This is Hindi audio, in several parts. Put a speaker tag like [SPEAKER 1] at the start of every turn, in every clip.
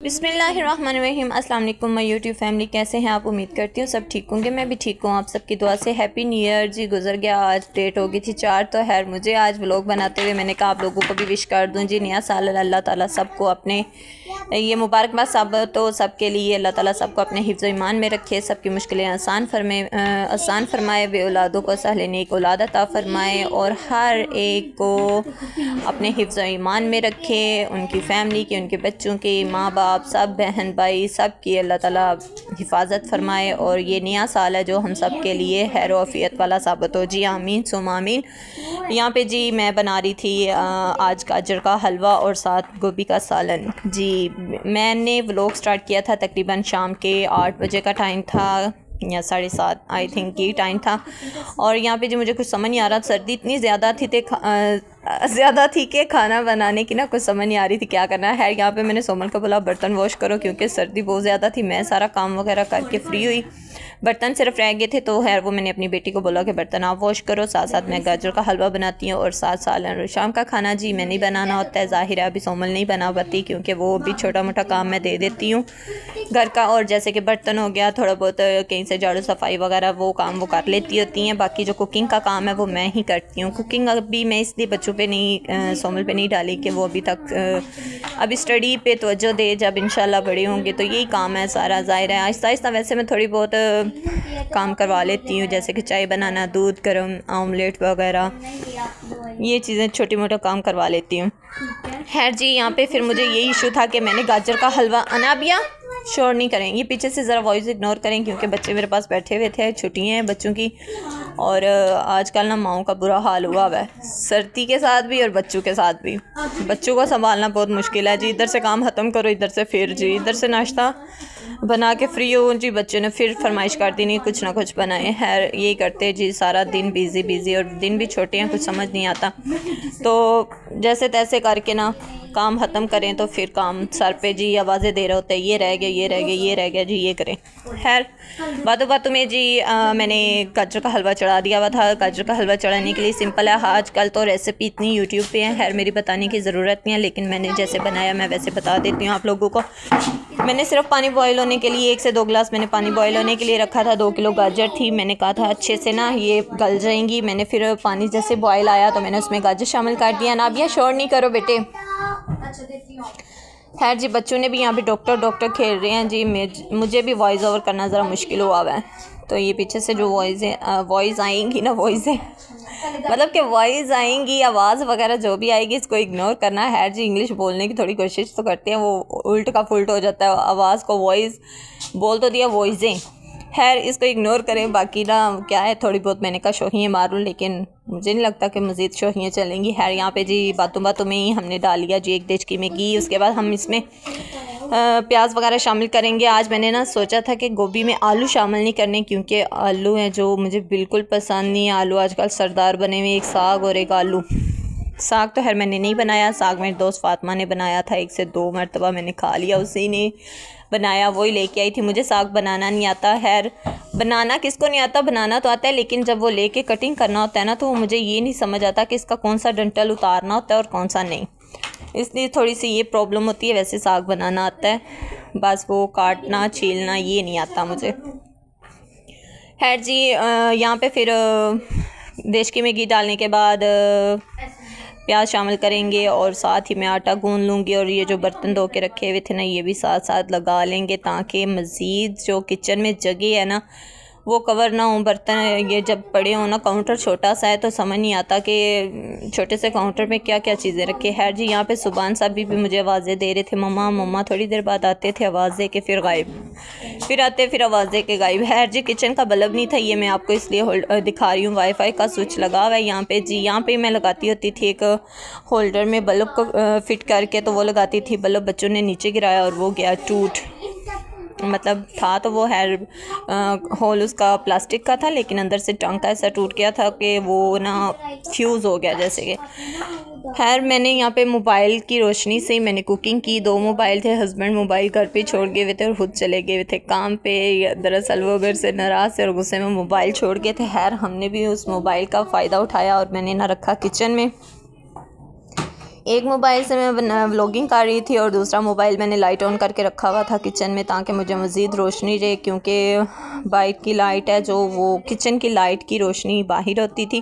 [SPEAKER 1] बिस्मिल्लाहिर्रहमानिर्रहीम। अस्सलाम वालेकुम माय यूट्यूब फैमिली, कैसे हैं आप? उम्मीद करती हूँ सब ठीक होंगे। मैं भी ठीक हूँ, आप सबकी दुआ से। हैप्पी न्यू ईयर जी। गुजर गया, आज डेट हो गई थी 4। तो खैर मुझे आज व्लॉग बनाते हुए मैंने कहा आप लोगों को भी विश कर दूँ जी नया साल। अल्लाह ताला सबको अपने ये मुबारकबाद सब तो सबके लिए अल्लाह ताला सबको अपने हिफ्ज़ ईमान में रखे, सबकी मुश्किलें आसान फरमाए, बे औलादों को सहले नेक औलाद अता फरमाए और हर एक को अपने हिफ्ज़ ईमान में रखे, उनकी फ़ैमिली की, उनके बच्चों की, माँ बाप, सब बहन भाई, सब की अल्लाह ताला हिफाजत फरमाए और ये नया साल है जो हम सब के लिए खैर आफियत वाला साबित हो जी। आमीन सुम आमीन। यहाँ पे जी मैं बना रही थी आज गाजर का हलवा और साथ गोभी का सालन जी। मैंने व्लॉग स्टार्ट किया था तकरीबन शाम के 8 बजे का टाइम था या 7:30 आई थिंक ये टाइम था। और यहाँ पे जो मुझे कुछ समझ नहीं आ रहा, सर्दी इतनी ज़्यादा थी कि खाना बनाने की ना कुछ समझ नहीं आ रही थी क्या करना है। यहाँ पे मैंने सोमल को बोला बर्तन वॉश करो क्योंकि सर्दी बहुत ज़्यादा थी। मैं सारा काम वगैरह करके फ्री हुई, बर्तन सिर्फ रह गए थे तो खैर वो मैंने अपनी बेटी को बोला कि बर्तन आप वॉश करो, साथ साथ मैं गाजर का हलवा बनाती हूँ और साथ सालन। शाम का खाना जी मैं नहीं बनाना होता है, ज़ाहिर है अभी सोमल नहीं बना पाती क्योंकि वो भी छोटा मोटा काम मैं दे देती हूँ घर का। और जैसे कि बर्तन हो गया, थोड़ा बहुत कहीं से झाड़ू सफाई वगैरह वो काम वो कर लेती होती हैं। बाकी जो कुकिंग का काम है वो मैं ही करती हूँ। कुकिंग अभी मैं इसलिए बच्चों पे नहीं, सोमल पे नहीं डाली कि वो अभी तक अभी स्टडी पे तवज्जो दे, जब इंशाल्लाह बड़े होंगे तो यही काम है सारा। ज़ाहिर है आहिस्ता आहिस्ता वैसे मैं थोड़ी बहुत काम करवा लेती हूँ, जैसे कि चाय बनाना, दूध गर्म, ऑमलेट वगैरह, ये चीज़ें छोटी मोटा काम करवा लेती हूँ। खैर जी यहाँ पे फिर मुझे यही इशू था कि मैंने गाजर का हलवा, अनाबिया शोर नहीं करें, ये पीछे से ज़रा वॉइस इग्नोर करें क्योंकि बच्चे मेरे पास बैठे हुए थे, छुट्टियाँ हैं बच्चों की। और आजकल ना माओं का बुरा हाल हुआ है, सर्दी के साथ भी और बच्चों के साथ भी। बच्चों को संभालना बहुत मुश्किल है जी। इधर से काम ख़त्म करो, इधर से फिर जी, इधर से नाश्ता बना के फ्री हो जी, बच्चों ने फिर फरमाइश कर दी नहीं कुछ ना कुछ बनाए। खैर यही करते जी, सारा दिन बिज़ी और दिन भी छोटे हैं, कुछ समझ नहीं आता। तो जैसे तैसे करके ना काम ख़त्म करें तो फिर काम सर पे जी आवाज़ें दे रहे होते हैं, ये रह गया, ये रह गया, ये रह गया जी, ये करें। खैर बातों में जी मैंने गाजर का हलवा चढ़ा दिया हुआ था। गाजर का हलवा चढ़ाने के लिए सिंपल है, आजकल तो रेसिपी इतनी यूट्यूब पे है, खैर मेरी बताने की ज़रूरत नहीं है, लेकिन मैंने जैसे बनाया मैं वैसे बता देती हूँ आप लोगों को। मैंने सिर्फ पानी बॉयल होने के लिए 1 से 2 गिलास मैंने पानी बॉयल होने के लिए रखा था। 2 किलो गाजर थी, मैंने कहा था अच्छे से ना ये गल जाएंगी। मैंने फिर पानी जैसे बॉयल आया तो मैंने उसमें गाजर शामिल कर दिया। ना अब यह शोर नहीं करो बेटे। खैर जी बच्चों ने भी यहाँ पे डॉक्टर खेल रहे हैं जी। मुझे भी वॉइस ओवर करना ज़रा मुश्किल हुआ है, तो ये पीछे से जो वॉइस आएंगी ना, मतलब कि वॉइस आएंगी, आवाज़ वगैरह जो भी आएगी इसको इग्नोर करना है जी। इंग्लिश बोलने की थोड़ी कोशिश तो करते हैं, वो उल्ट का फुल्ट हो जाता है, आवाज़ को वॉइस बोल तो दिया, वॉइसें। खैर इसको इग्नोर करें। बाकी ना क्या है, थोड़ी बहुत मैंने कहा शोहियाँ मारूँ, लेकिन मुझे नहीं लगता कि मज़ीद शोहियाँ चलेंगी। खैर यहाँ पे जी बातों में ही हमने डाल लिया जी 1 देचकी में घी। उसके बाद हम इसमें प्याज वगैरह शामिल करेंगे। आज मैंने ना सोचा था कि गोभी में आलू शामिल नहीं करने क्योंकि आलू हैं जो मुझे बिल्कुल पसंद नहीं है। आलू आजकल सरदार बने हुए, एक साग और एक आलू। साग तो खैर मैंने नहीं बनाया, साग मेरी दोस्त फातिमा ने बनाया था, 1 से 2 मरतबा मैंने खा लिया, उसी ने बनाया, वही लेके आई थी। मुझे साग बनाना नहीं आता। खैर बनाना किसको नहीं आता, बनाना तो आता है, लेकिन जब वो लेके कटिंग करना होता है ना तो मुझे ये नहीं समझ आता कि इसका कौन सा डंठल उतारना होता है और कौन सा नहीं, इसलिए थोड़ी सी ये प्रॉब्लम होती है। वैसे साग बनाना आता है, बस वो काटना छीलना ये नहीं आता मुझे। खैर जी यहाँ पे फिर देचकी में घी डालने के बाद प्याज शामिल करेंगे और साथ ही मैं आटा गूंद लूँगी और ये जो बर्तन धो के रखे हुए थे ना ये भी साथ साथ लगा लेंगे ताकि मज़ीद जो किचन में जगह है ना वो कवर ना हो। बर्तन ये जब पड़े हो ना, काउंटर छोटा सा है तो समझ नहीं आता कि छोटे से काउंटर में क्या क्या चीज़ें रखे। खैर जी यहाँ पे सुभान साहब भी मुझे आवाज़ें दे रहे थे, मम्मा मम्मा। थोड़ी देर बाद आते थे आवाज़ दे के फिर गायब, फिर आते फिर आवाज़ दे के गायब। खैर जी किचन का बल्ब नहीं था, ये मैं आपको इसलिए दिखा रही हूँ। वाईफाई का स्विच लगा हुआ है यहाँ पे जी। यहाँ पे मैं लगाती होती थी एक होल्डर में बल्ब को फिट करके, तो वो लगाती थी बल्ब, बच्चों ने नीचे गिराया और वो गया टूट, मतलब था तो वो होल उसका प्लास्टिक का था लेकिन अंदर से टांका ऐसा टूट गया था कि वो ना फ्यूज़ हो गया जैसे कि। खैर मैंने यहाँ पे मोबाइल की रोशनी से ही मैंने कुकिंग की। 2 मोबाइल थे, हस्बैंड मोबाइल घर पे छोड़ गए हुए थे और खुद चले गए हुए थे काम पे। दरअसल वो घर से नाराज़ थे और गुस्से में मोबाइल छोड़ गए थे। खैर हमने भी उस मोबाइल का फ़ायदा उठाया और मैंने ना रखा किचन में। एक मोबाइल से मैं व्लॉगिंग कर रही थी और दूसरा मोबाइल मैंने लाइट ऑन करके रखा हुआ था किचन में, ताकि मुझे मज़ीद रोशनी रहे, क्योंकि बाइक की लाइट है जो वो किचन की लाइट की रोशनी बाहर होती थी।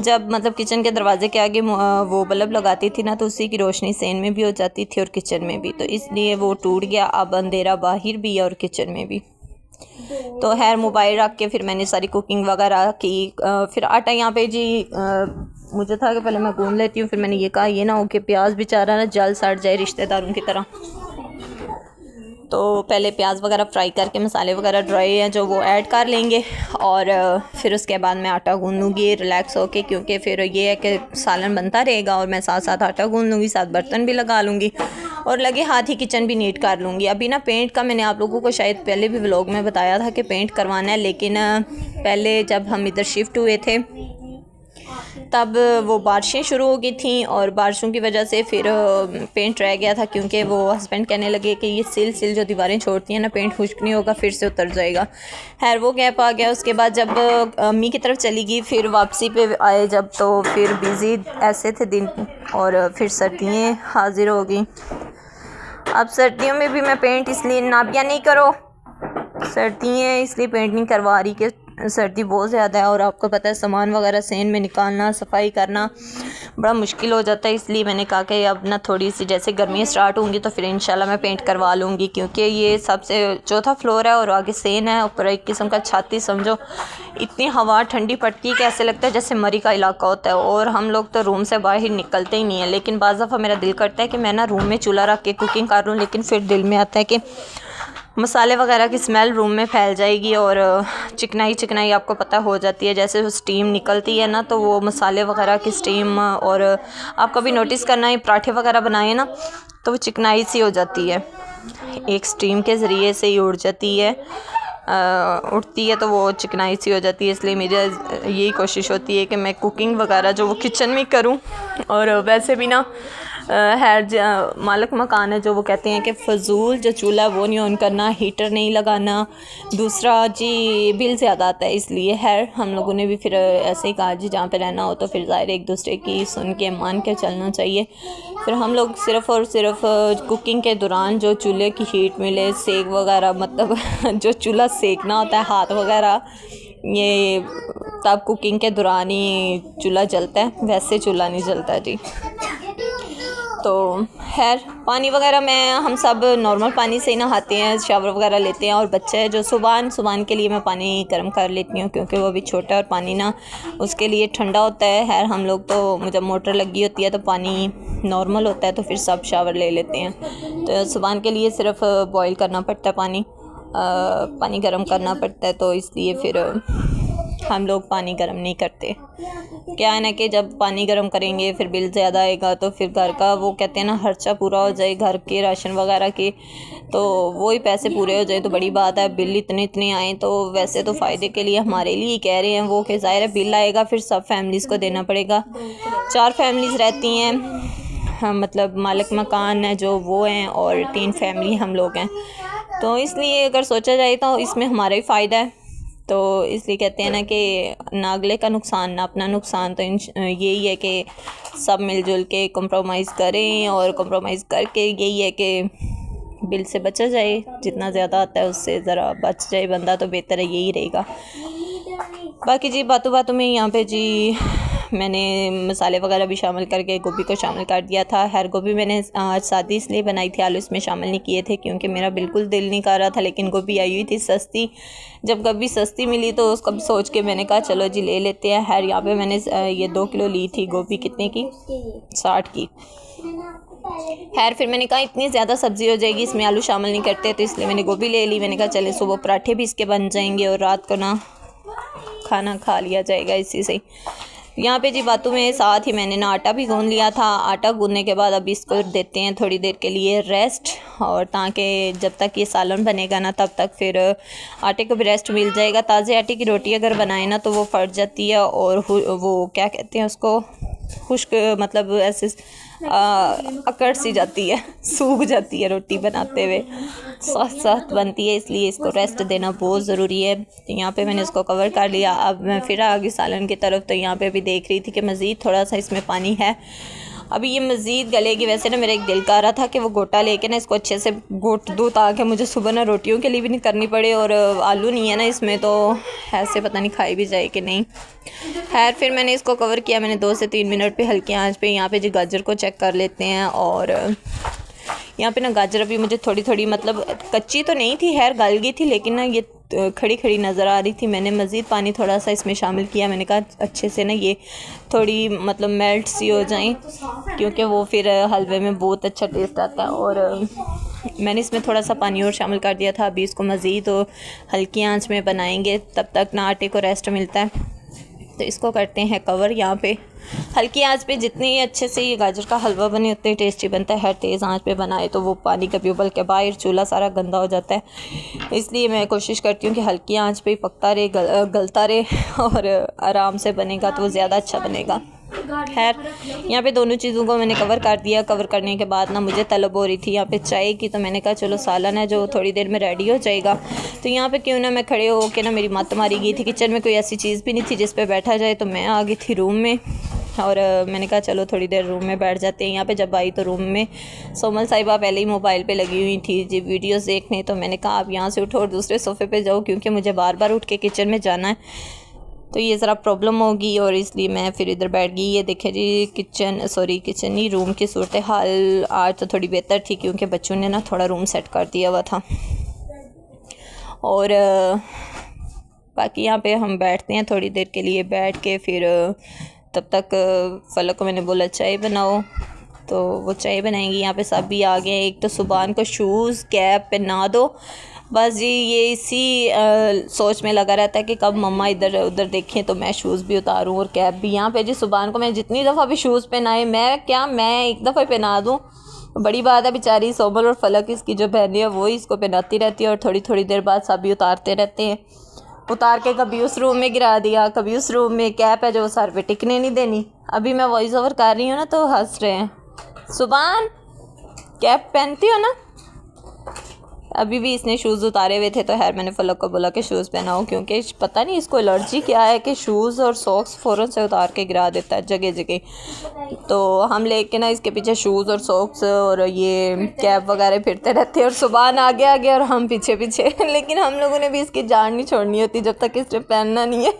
[SPEAKER 1] जब मतलब किचन के दरवाजे के आगे वो बल्ब लगाती थी ना, तो उसी की रोशनी सेन में भी हो जाती थी और किचन में भी, तो इसलिए वो टूट गया। अब अंधेरा बाहर भी है और किचन में भी। तो खैर मोबाइल रख के फिर मैंने सारी कुकिंग वगैरह की। फिर आटा यहाँ पे जी मुझे था कि पहले मैं गूंद लेती हूँ, फिर मैंने ये कहा ये ना हो कि प्याज बेचारा ना जल सड़ जाए रिश्तेदारों की तरह। तो पहले प्याज वगैरह फ्राई करके मसाले वगैरह ड्राई हैं जो वो ऐड कर लेंगे, और फिर उसके बाद मैं आटा गूंद लूँगी रिलैक्स होके, क्योंकि फिर ये है कि सालन बनता रहेगा और मैं साथ साथ आटा गूंद लूँगी, साथ बर्तन भी लगा लूँगी और लगे हाथ ही किचन भी नीट कर लूँगी। अभी ना पेंट का मैंने आप लोगों को शायद पहले भी व्लॉग में बताया था कि पेंट करवाना है, लेकिन पहले जब हम इधर शिफ्ट हुए थे तब वो बारिशें शुरू हो गई थी और बारिशों की वजह से फिर पेंट रह गया था, क्योंकि वो हस्बैंड कहने लगे कि ये सिल जो दीवारें छोड़ती हैं ना, पेंट खुश्क नहीं होगा, फिर से उतर जाएगा। खैर वो गैप आ गया। उसके बाद जब अम्मी की तरफ चली गई, फिर वापसी पे आए जब, तो फिर बिज़ी ऐसे थे दिन, और फिर सर्दियाँ हाजिर हो गई। अब सर्दियों में भी मैं पेंट इसलिए नाबिया नहीं करो, सर्दियाँ इसलिए पेंट नहीं करवा रही कि सर्दी बहुत ज़्यादा है और आपको पता है सामान वगैरह सेन में निकालना सफाई करना बड़ा मुश्किल हो जाता है। इसलिए मैंने कहा कि अब ना थोड़ी सी जैसे गर्मियाँ स्टार्ट होंगी तो फिर इंशाल्लाह मैं पेंट करवा लूँगी, क्योंकि ये सबसे चौथा फ्लोर है और आगे सेन है, ऊपर एक किस्म का छाती समझो। इतनी हवा ठंडी पड़ती है कि ऐसे लगता है जैसे मरी का इलाका होता है, और हम लोग तो रूम से बाहर निकलते ही नहीं है। लेकिन बाज़ दफ़ा मेरा दिल करता है कि मैं ना रूम में चूल्हा रख के कुकिंग कर लूँ, लेकिन फिर दिल में आता है कि मसाले वगैरह की स्मेल रूम में फैल जाएगी और चिकनाई आपको पता हो जाती है। जैसे स्टीम निकलती है ना, तो वो मसाले वगैरह की स्टीम, और आप कभी नोटिस करना है पराठे वगैरह बनाए ना तो वो चिकनाई सी हो जाती है, एक स्टीम के ज़रिए से ही उड़ जाती है, उठती है तो वो चिकनाई सी हो जाती है। इसलिए मेरी यही कोशिश होती है कि मैं कुकिंग वगैरह जो वो किचन में करूं। और वैसे भी ना मालिक मकान है जो वो कहते हैं कि फ़जूल जो चूल्हा वो नहीं ऑन करना, हीटर नहीं लगाना, दूसरा जी बिल ज़्यादा आता है। इसलिए हम लोगों ने भी फिर ऐसे ही कहा जी जहाँ पे रहना हो तो फिर ज़ाहिर एक दूसरे की सुन के मान के चलना चाहिए। फिर हम लोग सिर्फ़ और सिर्फ कुकिंग के दौरान जो चूल्हे की हीट मिले, सेक वगैरह, मतलब जो चूल्हा सेकना होता है हाथ वगैरह, ये तब कुकिंग के दौरान ही चूल्हा जलता है, वैसे चूल्हा नहीं जलता जी। तो पानी वगैरह हम सब नॉर्मल पानी से ही नहाते हैं, शावर वगैरह लेते हैं। और बच्चा है जो सुबह के लिए मैं पानी गर्म कर लेती हूँ, क्योंकि वो अभी छोटा है और पानी ना उसके लिए ठंडा होता है। हम लोग तो जब मोटर लगी होती है तो पानी नॉर्मल होता है, तो फिर सब शावर ले लेते हैं। तो सुबह के लिए सिर्फ बॉईल करना पड़ता है, पानी गर्म करना पड़ता है, तो इसलिए फिर हम लोग पानी गर्म नहीं करते। क्या है ना कि जब पानी गर्म करेंगे फिर बिल ज़्यादा आएगा, तो फिर घर का वो कहते हैं ना खर्चा पूरा हो जाए, घर के राशन वगैरह के, तो वही पैसे पूरे हो जाए तो बड़ी बात है। बिल इतने आए तो वैसे तो फ़ायदे के लिए हमारे लिए कह रहे हैं वो, कि ज़ाहिर है बिल आएगा फिर सब फैमिलीज़ को देना पड़ेगा। 4 फैमिलीज़ रहती हैं, हम मतलब मालिक मकान है जो वो हैं, और 3 फैमिली हम लोग हैं। तो इसलिए अगर सोचा जाए तो इसमें हमारा ही फ़ायदा है। तो इसलिए कहते हैं ना कि ना अगले का नुकसान ना अपना नुकसान। तो यही है कि सब मिलजुल के कंप्रोमाइज़ करें, और कंप्रोमाइज़ करके यही है कि बिल से बचा जाए, जितना ज़्यादा आता है उससे ज़रा बच जाए बंदा तो बेहतर है, यही रहेगा। बाकी जी बातों में यहाँ पे जी मैंने मसाले वगैरह भी शामिल करके गोभी को शामिल कर दिया था। गोभी मैंने आज सादी इसलिए बनाई थी, आलू इसमें शामिल नहीं किए थे क्योंकि मेरा बिल्कुल दिल नहीं कर रहा था। लेकिन गोभी आई हुई थी सस्ती, जब गोभी सस्ती मिली तो उसको भी सोच के मैंने कहा चलो जी ले लेते हैं। यहाँ पे मैंने ये 2 किलो ली थी गोभी, कितने की? 60 की। फिर मैंने कहा इतनी ज़्यादा सब्ज़ी हो जाएगी, इसमें आलू शामिल नहीं करते, तो इसलिए मैंने गोभी ले ली। मैंने कहा चले सुबह पराठे भी इसके बन जाएंगे और रात को ना खाना खा लिया जाएगा इसी से। यहाँ पे जी बातों में साथ ही मैंने ना आटा भी गूंद लिया था। आटा गूंदने के बाद अब इसको देते हैं थोड़ी देर के लिए रेस्ट, और ताकि जब तक ये सालन बनेगा ना तब तक फिर आटे को भी रेस्ट मिल जाएगा। ताज़े आटे की रोटी अगर बनाए ना तो वो फट जाती है, और वो क्या कहते हैं उसको, खुश्क, मतलब ऐसे अकड़ सी जाती है, सूख जाती है रोटी बनाते हुए, सख्त बनती है। इसलिए इसको रेस्ट देना बहुत ज़रूरी है। यहाँ पे मैंने इसको कवर कर लिया। अब मैं फिर आ गई सालन की तरफ, तो यहाँ पे भी देख रही थी कि मज़ीद थोड़ा सा इसमें पानी है, अभी ये मज़ीद गलेगी। वैसे ना मेरा एक दिल कर रहा था कि वो गोटा लेके ना इसको अच्छे से घोट दूँ ताकि मुझे सुबह ना रोटियों के लिए भी नहीं करनी पड़े, और आलू नहीं है ना इसमें, तो ऐसे पता नहीं खाई भी जाए कि नहीं। खैर फिर मैंने इसको कवर किया। मैंने 2 से 3 मिनट पे हल्की आंच पे यहाँ पे जी गाजर को चेक कर लेते हैं। और यहाँ पे ना गाजर अभी मुझे थोड़ी थोड़ी मतलब कच्ची तो नहीं थी, खैर गल गई थी, लेकिन ना ये खड़ी खड़ी नज़र आ रही थी। मैंने मज़ीद पानी थोड़ा सा इसमें शामिल किया। मैंने कहा अच्छे से ना ये थोड़ी मतलब मेल्ट सी हो जाएं, क्योंकि वो फिर हलवे में बहुत अच्छा टेस्ट आता है। और मैंने इसमें थोड़ा सा पानी और शामिल कर दिया था। अभी इसको मज़ीद हल्की आंच में बनाएंगे, तब तक ना आटे को रेस्ट मिलता है। तो इसको करते हैं कवर यहाँ पे हल्की आंच पे। जितनी अच्छे से ये गाजर का हलवा बने उतने टेस्टी बनता है। हर तेज़ आंच पे बनाए तो वो पानी कभी उबल के बाहर चूल्हा सारा गंदा हो जाता है, इसलिए मैं कोशिश करती हूँ कि हल्की आंच पे ही पकता रहे, गलता रहे, और आराम से बनेगा तो वो ज़्यादा अच्छा बनेगा। खैर यहाँ पे दोनों चीज़ों को मैंने कवर कर दिया। कवर करने के बाद ना मुझे तलब हो रही थी यहाँ पे चाय की, तो मैंने कहा चलो सालन है जो थोड़ी देर में रेडी हो जाएगा, तो यहाँ पे क्यों ना मैं खड़े हो के ना, मेरी मत मारी गई थी। किचन में कोई ऐसी चीज़ भी नहीं थी जिस पे बैठा जाए, तो मैं आ गई थी रूम में। और मैंने कहा चलो थोड़ी देर रूम में बैठ जाते हैं। यहाँ पे जब आई तो रूम में सोमल साहिबा पहले ही मोबाइल पे लगी हुई थी जी वीडियोस देखने, तो मैंने कहा आप यहाँ से उठो और दूसरे सोफ़े पे जाओ, क्योंकि मुझे बार बार उठ के किचन में जाना है, तो ये ज़रा प्रॉब्लम होगी, और इसलिए मैं फिर इधर बैठ गई। ये देखे जी किचन ही रूम की सूरत हाल आज तो थोड़ी बेहतर थी, क्योंकि बच्चों ने ना थोड़ा रूम सेट कर दिया हुआ था। और बाकी यहाँ पे हम बैठते हैं थोड़ी देर के लिए, बैठ के फिर तब तक फलक को मैंने बोला चाय बनाओ, तो वो चाय बनाएंगी। यहाँ पे सब भी आ गए। एक तो सुबान को शूज़ कैप पहना दो, बस जी ये इसी सोच में लगा रहता है कि कब मम्मा इधर उधर देखें तो मैं शूज़ भी उतारूं और कैप भी। यहाँ पे जी सुबान को मैं जितनी दफ़ा भी शूज़ पहनाए, मैं एक दफ़ा पहना दूँ बड़ी बात है। बेचारी सोमल और फलक इसकी जो बहनें है वो इसको पहनाती रहती है, और थोड़ी थोड़ी देर बाद सभी उतारते रहते हैं। उतार के कभी उस रूम में गिरा दिया, कभी उस रूम में। कैप है जो सर पे टिकने नहीं देनी। अभी मैं वॉइस ओवर कर रही हूँ ना तो हंस रहे हैं। सुबान कैप पहनती हो ना? अभी भी इसने शूज़ उतारे हुए थे, तो खैर मैंने फलक को बोला कि शूज़ पहनाओ, क्योंकि पता नहीं इसको एलर्जी क्या है कि शूज़ और सॉक्स फ़ौरन से उतार के गिरा देता है जगह जगह। तो हम लेके ना इसके पीछे शूज़ और सॉक्स और ये कैप वगैरह फिरते रहते हैं, और सुबान आगे आगे और हम पीछे पीछे। लेकिन हम लोगों ने भी इसकी जान नहीं छोड़नी होती जब तक इसने पहनना नहीं है।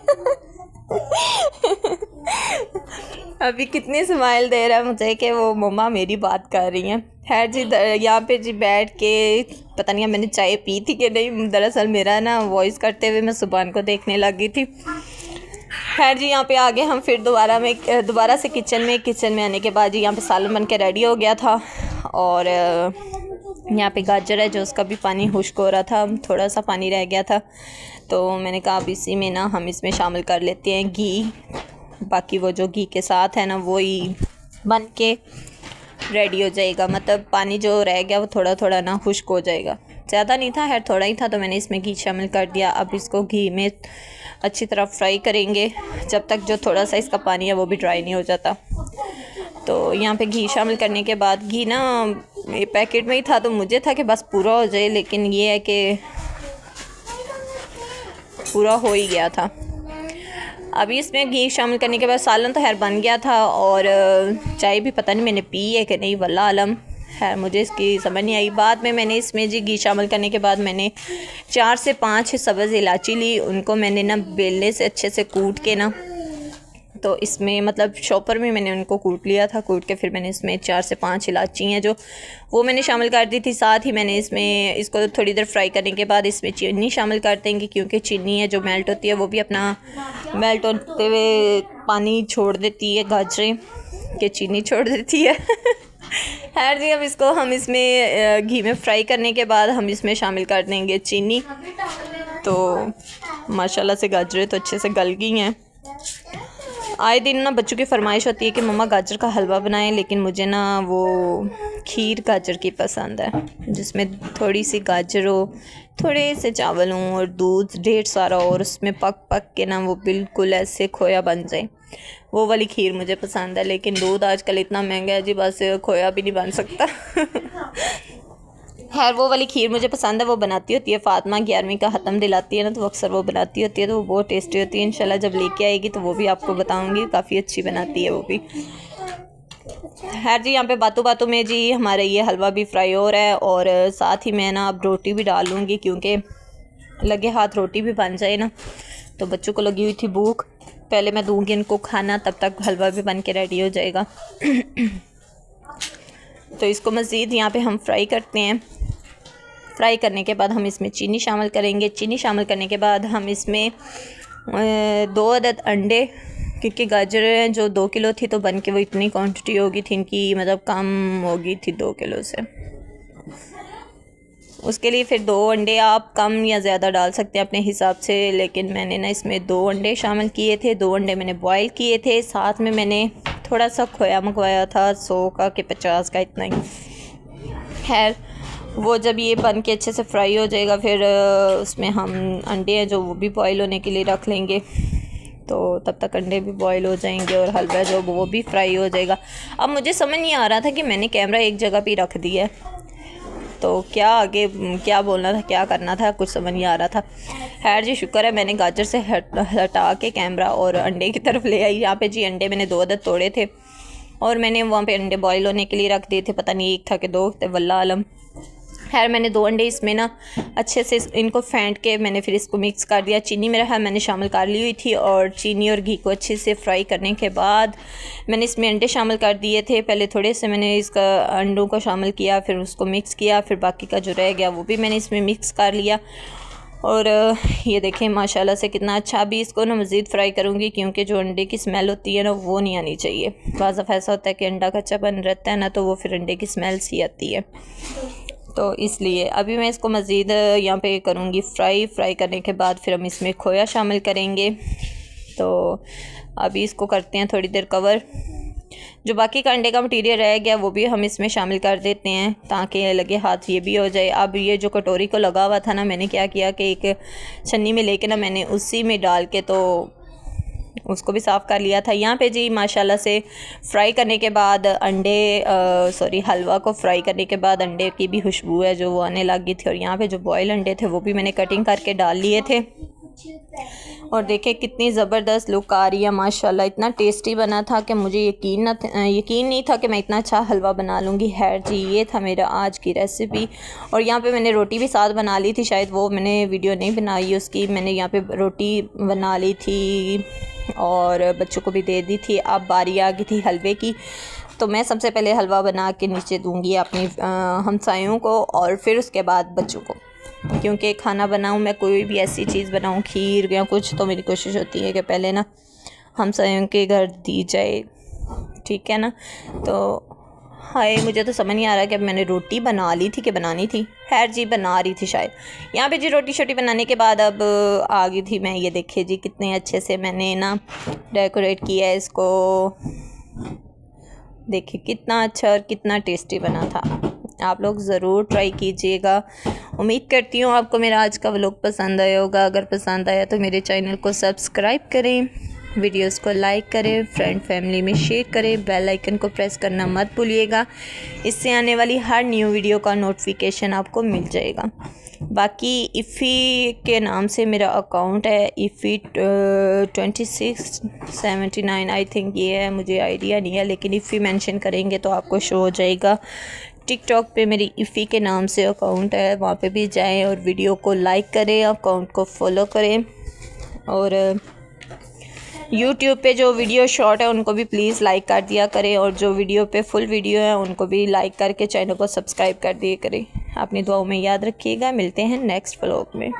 [SPEAKER 1] अभी कितनी स्माइल दे रहा है मुझे कि वो मम्मा मेरी बात कर रही हैं। खैर जी यहाँ पे जी बैठ के पता नहीं मैंने चाय पी थी कि नहीं, दरअसल मेरा ना वॉइस करते हुए मैं सुबान को देखने लगी थी। खैर जी यहाँ पे आगे हम फिर दोबारा से किचन में आने के बाद जी यहाँ पे सालन बन के रेडी हो गया था, और यहाँ पे गाजर है जो उसका भी पानी खुश्क हो रहा था, थोड़ा सा पानी रह गया था, तो मैंने कहा अब इसी में ना हम इसमें शामिल कर लेते हैं घी। बाकी वो जो घी के साथ है ना वो ही बन के रेडी हो जाएगा, मतलब पानी जो रह गया वो थोड़ा थोड़ा ना खुश्क हो जाएगा, ज़्यादा नहीं था, खैर थोड़ा ही था, तो मैंने इसमें घी शामिल कर दिया। अब इसको घी में अच्छी तरह फ्राई करेंगे जब तक जो थोड़ा सा इसका पानी है वो भी ड्राई नहीं हो जाता। तो यहाँ पे घी शामिल करने के बाद, घी ना पैकेट में ही था तो मुझे था कि बस पूरा हो जाए, लेकिन ये है कि पूरा हो ही गया था। अभी इसमें घी शामिल करने के बाद सालन तो खैर बन गया था, और चाय भी पता नहीं मैंने पी है कि नहीं, वल्लाह आलम, खैर मुझे इसकी समझ नहीं आई। बाद में मैंने इसमें जी घी शामिल करने के बाद मैंने 4 से 5 सब्ज़ इलायची ली, उनको मैंने ना बेलने से अच्छे से कूट के ना, तो इसमें मतलब शॉपर में मैंने उनको कूट लिया था, कूट के फिर मैंने इसमें 4 से 5 इलायची हैं जो वो मैंने शामिल कर दी थी। साथ ही मैंने इसको थोड़ी देर फ्राई करने के बाद इसमें चीनी शामिल कर देंगे, क्योंकि चीनी है जो मेल्ट होती है वो भी अपना मेल्ट होते हुए पानी छोड़ देती है, गाजरें के चीनी छोड़ देती है। खैर जी अब इसको हम इसमें घी में फ्राई करने के बाद हम इसमें शामिल कर देंगे चीनी। तो माशाल्लाह से गाजरें तो अच्छे से गल गई हैं। आए दिन ना बच्चों की फरमाइश होती है कि मम्मा गाजर का हलवा बनाएं, लेकिन मुझे ना वो खीर गाजर की पसंद है, जिसमें थोड़ी सी गाजर हो, थोड़े से चावल हों और दूध ढेर सारा, और उसमें पक पक के ना वो बिल्कुल ऐसे खोया बन जाए, वो वाली खीर मुझे पसंद है। लेकिन दूध आजकल इतना महंगा है जी, बस खोया भी नहीं बन सकता। खैर वो वाली खीर मुझे पसंद है, वो बनाती होती है फ़ातिमा, 11वीं का ख़त्म दिलाती है ना, तो अक्सर वो बनाती होती है, तो वो बहुत टेस्टी होती है। इंशाल्लाह जब लेके आएगी तो वो भी आपको बताऊंगी, काफ़ी अच्छी बनाती है वो भी। खैर जी, यहाँ पे बातों बातों में जी हमारा ये हलवा भी फ्राई हो रहा है और साथ ही मैं ना अब रोटी भी डाल लूँगी, क्योंकि लगे हाथ रोटी भी बन जाए ना। तो बच्चों को लगी हुई थी भूख, पहले मैं दूँगी इनको खाना, तब तक हलवा भी बन के रेडी हो जाएगा। तो इसको मज़ीद यहाँ पे हम फ्राई करते हैं। फ्राई करने के बाद हम इसमें चीनी शामिल करेंगे। चीनी शामिल करने के बाद हम इसमें 2 अदद अंडे, क्योंकि गाजर जो 2 किलो थी तो बन के वो इतनी क्वांटिटी होगी थी इनकी, मतलब कम होगी थी 2 किलो से। उसके लिए फिर 2 अंडे आप कम या ज़्यादा डाल सकते हैं अपने हिसाब से, लेकिन मैंने ना इसमें 2 अंडे शामिल किए थे। 2 अंडे मैंने बॉयल किए थे, साथ में मैंने थोड़ा सा खोया मंगवाया था 100 का कि 50 का, इतना ही। खैर वो जब ये बन के अच्छे से फ्राई हो जाएगा, फिर उसमें हम अंडे हैं जो वो भी बॉयल होने के लिए रख लेंगे। तो तब तक अंडे भी बॉयल हो जाएंगे और हलवा जो वो भी फ्राई हो जाएगा। अब मुझे समझ नहीं आ रहा था कि मैंने कैमरा एक जगह पे रख दिया है, तो क्या आगे क्या बोलना था, क्या करना था, कुछ समझ नहीं आ रहा था। खैर जी, शुक्र है मैंने गाजर से हटा के कैमरा और अंडे की तरफ ले आई। यहाँ पे जी अंडे मैंने 2 अदद तोड़े थे और मैंने वहाँ पे अंडे बॉयल होने के लिए रख दिए थे, पता नहीं 1 था कि 2 थे, वल्लाह आलम। खैर मैंने 2 अंडे इसमें ना अच्छे से इनको फेंट के मैंने फिर इसको मिक्स कर दिया। चीनी मेरा है मैंने शामिल कर ली हुई थी, और चीनी और घी को अच्छे से फ्राई करने के बाद मैंने इसमें अंडे शामिल कर दिए थे। पहले थोड़े से मैंने इसका अंडों को शामिल किया, फिर उसको मिक्स किया, फिर बाकी का जो रह गया वो भी मैंने इसमें मिक्स कर लिया। और ये देखें माशाल्लाह से कितना अच्छा। अभी इसको ना मज़ीद फ्राई करूँगी, क्योंकि जो अंडे की स्मेल होती है ना वो नहीं आनी चाहिए। बाज़ दफ़ा ऐसा होता है कि अंडा कच्चापन रहता है ना, तो वो फिर अंडे की स्मेल सी आती है, तो इसलिए अभी मैं इसको मज़ीद यहाँ पे करूँगी फ्राई करने के बाद फिर हम इसमें खोया शामिल करेंगे। तो अभी इसको करते हैं थोड़ी देर कवर। जो बाकी का अंडे का मटीरियल रह गया वो भी हम इसमें शामिल कर देते हैं, ताकि लगे हाथ ये भी हो जाए। अब ये जो कटोरी को लगा हुआ था ना, मैंने क्या किया कि एक छन्नी में लेके ना मैंने उसी में डाल के तो उसको भी साफ़ कर लिया था। यहाँ पे जी माशाल्लाह से फ्राई करने के बाद हलवा को फ्राई करने के बाद अंडे की भी खुशबू है जो वो आने लग गई थी। और यहाँ पे जो बॉयल अंडे थे वो भी मैंने कटिंग करके डाल लिए थे, और देखें कितनी ज़बरदस्त लुक आ रही है माशाल्लाह। इतना टेस्टी बना था कि मुझे यकीन नहीं था कि मैं इतना अच्छा हलवा बना लूँगी। खैर जी, ये था मेरा आज की रेसिपी। और यहाँ पे मैंने रोटी भी साथ बना ली थी, शायद वो मैंने वीडियो नहीं बनाई उसकी। मैंने यहाँ पे रोटी बना ली थी और बच्चों को भी दे दी थी। अब बारी आ गई थी हलवे की, तो मैं सबसे पहले हलवा बना के नीचे दूँगी अपनी हमसायों को, और फिर उसके बाद बच्चों को। क्योंकि खाना बनाऊँ मैं, कोई भी ऐसी चीज़ बनाऊँ, खीर या कुछ, तो मेरी कोशिश होती है कि पहले ना हमसायों के घर दी जाए, ठीक है ना। तो हाय, मुझे तो समझ नहीं आ रहा कि अब मैंने रोटी बना ली थी कि बनानी थी। खैर जी, बना रही थी शायद। यहाँ पे जी रोटी शोटी बनाने के बाद अब आ गई थी मैं। ये देखिए जी कितने अच्छे से मैंने ना डेकोरेट किया है इसको। देखिए कितना अच्छा और कितना टेस्टी बना था। आप लोग ज़रूर ट्राई कीजिएगा। उम्मीद करती हूँ आपको मेरा आज का व्लॉग पसंद आया होगा। अगर पसंद आया तो मेरे चैनल को सब्सक्राइब करें, वीडियोस को लाइक करें, फ्रेंड फैमिली में शेयर करें, बेल आइकन को प्रेस करना मत भूलिएगा। इससे आने वाली हर न्यू वीडियो का नोटिफिकेशन आपको मिल जाएगा। बाकी इफ़ी के नाम से मेरा अकाउंट है, इफ़ी 2679 आई थिंक ये है, मुझे आइडिया नहीं है, लेकिन इफ़ी मेंशन करेंगे तो आपको शो हो जाएगा। टिकटॉक पे मेरी इफ़ी के नाम से अकाउंट है, वहाँ पे भी जाएं और वीडियो को लाइक करें, अकाउंट को फॉलो करें। और यूट्यूब पे जो वीडियो शॉर्ट है उनको भी प्लीज़ लाइक कर दिया करें, और जो वीडियो पे फुल वीडियो है उनको भी लाइक करके चैनल को सब्सक्राइब कर दिया करें। अपनी दुआओं में याद रखिएगा। मिलते हैं नेक्स्ट व्लॉग में।